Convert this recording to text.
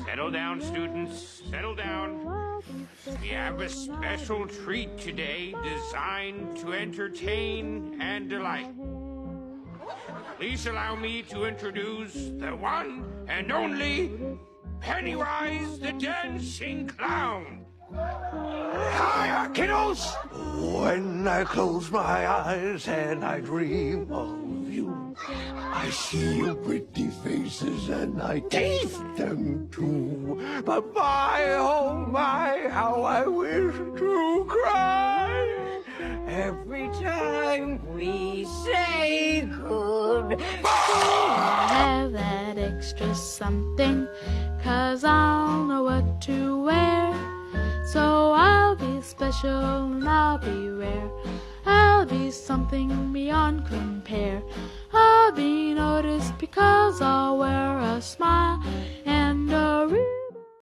Settle down, students. Settle down. We have a special treat today designed to entertain and delight. Please allow me to introduce the one and only Pennywise the Dancing Clown. Hiya, kiddos! When I close my eyes and I dream of you, I see your pretty faces and I taste them too. But oh my, how I wish to cry every time we say goodbye. Have that extra something, 'cause I'll know what to wear. So I'll be special and I'll be rare. I'll be something beyond compare. I'll be noticed because I'll wear a smile.